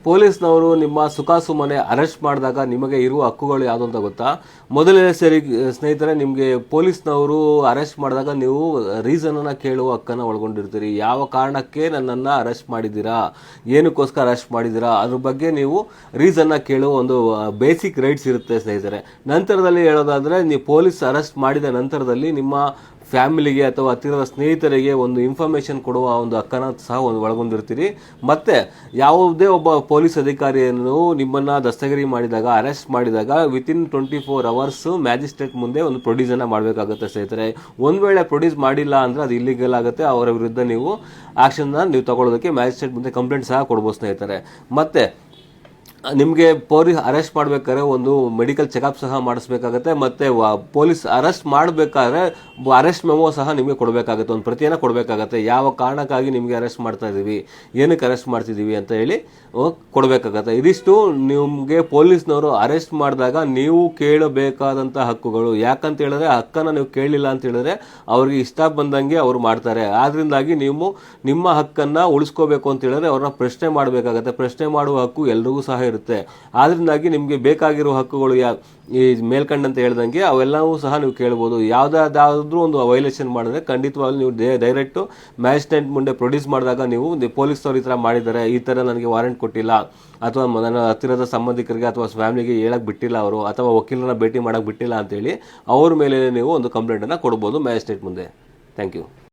ಪೊಲೀಸ್ನವರು ನಿಮ್ಮ ಸುಖಾಸುಮ್ಮನೆ ಅರೆಸ್ಟ್ ಮಾಡಿದಾಗ ನಿಮಗೆ ಇರುವ ಹಕ್ಕುಗಳು ಯಾವುದು ಅಂತ ಗೊತ್ತಾ? ಮೊದಲನೇ ಸರಿ ಸ್ನೇಹಿತರೆ, ನಿಮಗೆ ಪೊಲೀಸ್ನವರು ಅರೆಸ್ಟ್ ಮಾಡಿದಾಗ ನೀವು ರೀಸನನ್ನು ಕೇಳುವ ಹಕ್ಕನ್ನು ಒಳಗೊಂಡಿರ್ತೀರಿ. ಯಾವ ಕಾರಣಕ್ಕೆ ನನ್ನನ್ನು ಅರೆಸ್ಟ್ ಮಾಡಿದ್ದೀರಾ, ಏನಕ್ಕೋಸ್ಕರ ಅರೆಸ್ಟ್ ಮಾಡಿದ್ದೀರಾ, ಅದ್ರ ಬಗ್ಗೆ ನೀವು ರೀಸನ್ನ ಕೇಳುವ ಒಂದು ಬೇಸಿಕ್ ರೈಟ್ಸ್ ಇರುತ್ತೆ ಸ್ನೇಹಿತರೆ. ನಂತರದಲ್ಲಿ ಹೇಳೋದಾದರೆ, ನೀವು ಪೊಲೀಸ್ ಅರೆಸ್ಟ್ ಮಾಡಿದ ನಂತರದಲ್ಲಿ ನಿಮ್ಮ ಫ್ಯಾಮಿಲಿಗೆ ಅಥವಾ ಹತ್ತಿರದ ಸ್ನೇಹಿತರಿಗೆ ಒಂದು ಇನ್ಫಾರ್ಮೇಷನ್ ಕೊಡುವ ಒಂದು ಹಕ್ಕನ್ನು ಸಹ ಒಳಗೊಂಡಿರ್ತೀರಿ. ಮತ್ತು ಯಾವುದೇ ಒಬ್ಬ ಪೊಲೀಸ್ ಅಧಿಕಾರಿಯನ್ನು ನಿಮ್ಮನ್ನು ದಸ್ತಗಿರಿ ಮಾಡಿದಾಗ, ಅರೆಸ್ಟ್ ಮಾಡಿದಾಗ ವಿತಿನ್ 24 hours ಮ್ಯಾಜಿಸ್ಟ್ರೇಟ್ ಮುಂದೆ ಒಂದು ಪ್ರೊಡ್ಯೂಸನ್ನು ಮಾಡಬೇಕಾಗುತ್ತೆ ಸ್ನೇಹಿತರೆ. ಒಂದು ವೇಳೆ ಪ್ರೊಡ್ಯೂಸ್ ಮಾಡಿಲ್ಲ ಅಂದರೆ ಅದು ಇಲ್ಲಿಗಲ್ ಆಗುತ್ತೆ. ಅವರ ವಿರುದ್ಧ ನೀವು ಆ್ಯಕ್ಷನ್ನ ನೀವು ತಗೊಳ್ಳೋದಕ್ಕೆ ಮ್ಯಾಜಿಸ್ಟ್ರೇಟ್ ಮುಂದೆ ಕಂಪ್ಲೇಂಟ್ ಸಹ ಕೊಡ್ಬೋದು ಸ್ನೇಹಿತರೆ. ಮತ್ತು ನಿಮಗೆ ಪೊಲೀಸ್ ಅರೆಸ್ಟ್ ಮಾಡಬೇಕಾದ್ರೆ ಒಂದು ಮೆಡಿಕಲ್ ಚೆಕಪ್ ಸಹ ಮಾಡಿಸ್ಬೇಕಾಗತ್ತೆ. ಮತ್ತು ಪೊಲೀಸ್ ಅರೆಸ್ಟ್ ಮಾಡಬೇಕಾದ್ರೆ ಅರೆಸ್ಟ್ ಮೆಮೋ ಸಹ ನಿಮಗೆ ಕೊಡಬೇಕಾಗುತ್ತೆ, ಒಂದು ಪ್ರತಿಯನ್ನು ಕೊಡಬೇಕಾಗತ್ತೆ. ಯಾವ ಕಾರಣಕ್ಕಾಗಿ ನಿಮಗೆ ಅರೆಸ್ಟ್ ಮಾಡ್ತಾ ಇದ್ದೀವಿ, ಏನಕ್ಕೆ ಅರೆಸ್ಟ್ ಮಾಡ್ತಿದ್ದೀವಿ ಅಂತ ಹೇಳಿ ಕೊಡಬೇಕಾಗತ್ತೆ. ಇದಿಷ್ಟು ನಿಮಗೆ ಪೊಲೀಸ್ನವರು ಅರೆಸ್ಟ್ ಮಾಡಿದಾಗ ನೀವು ಕೇಳಬೇಕಾದಂಥ ಹಕ್ಕುಗಳು. ಯಾಕಂತ ಹೇಳಿದ್ರೆ, ಹಕ್ಕನ್ನು ನೀವು ಕೇಳಲಿಲ್ಲ ಅಂತ ಹೇಳಿದ್ರೆ ಅವ್ರಿಗೆ ಇಷ್ಟ ಬಂದಂಗೆ ಅವರು ಮಾಡ್ತಾರೆ. ಆದ್ರಿಂದಾಗಿ ನೀವು ನಿಮ್ಮ ಹಕ್ಕನ್ನು ಉಳಿಸ್ಕೋಬೇಕು ಅಂತ ಹೇಳಿದ್ರೆ ಅವ್ರನ್ನ ಪ್ರಶ್ನೆ ಮಾಡಬೇಕಾಗತ್ತೆ. ಪ್ರಶ್ನೆ ಮಾಡುವ ಹಕ್ಕು ಎಲ್ರಿಗೂ ಸಹ ಇರುತ್ತೆ. ಆದ್ರಿಂದಾಗಿ ನಿಮಗೆ ಬೇಕಾಗಿರೋ ಹಕ್ಕುಗಳು ಈ ಮೇಲ್ಕಂಡಂತ ಹೇಳ್ದಂಗೆ ಅವೆಲ್ಲವೂ ಸಹ ನೀವು ಕೇಳ್ಬೋದು. ಯಾವುದಾದ್ರೂ ಒಂದು ವೈಲೇಷನ್ ಮಾಡಿದ್ರೆ ಖಂಡಿತವಾಗ್ಲೂ ನೀವು ಡೈರೆಕ್ಟು ಮ್ಯಾಜಿಸ್ಟ್ರೇಟ್ ಮುಂದೆ ಪ್ರೊಡ್ಯೂಸ್ ಮಾಡಿದಾಗ ನೀವು ಪೊಲೀಸ್ನವ್ರು ಈ ಥರ ಮಾಡಿದ್ದಾರೆ, ಈ ಥರ ನನಗೆ ವಾರೆಂಟ್ ಕೊಟ್ಟಿಲ್ಲ, ಅಥವಾ ನನ್ನ ಹತ್ತಿರದ ಸಂಬಂಧಿಕರಿಗೆ ಅಥವಾ ಫ್ಯಾಮಿಲಿಗೆ ಹೇಳಕ್ಕೆ ಬಿಟ್ಟಿಲ್ಲ ಅವರು, ಅಥವಾ ವಕೀಲರನ್ನ ಭೇಟಿ ಮಾಡೋಕ್ಕೆ ಬಿಟ್ಟಿಲ್ಲ ಅಂತೇಳಿ ಅವ್ರ ಮೇಲೆ ನೀವು ಒಂದು ಕಂಪ್ಲೇಂಟನ್ನು ಕೊಡ್ಬೋದು ಮ್ಯಾಜಿಸ್ಟ್ರೇಟ್ ಮುಂದೆ. Thank you.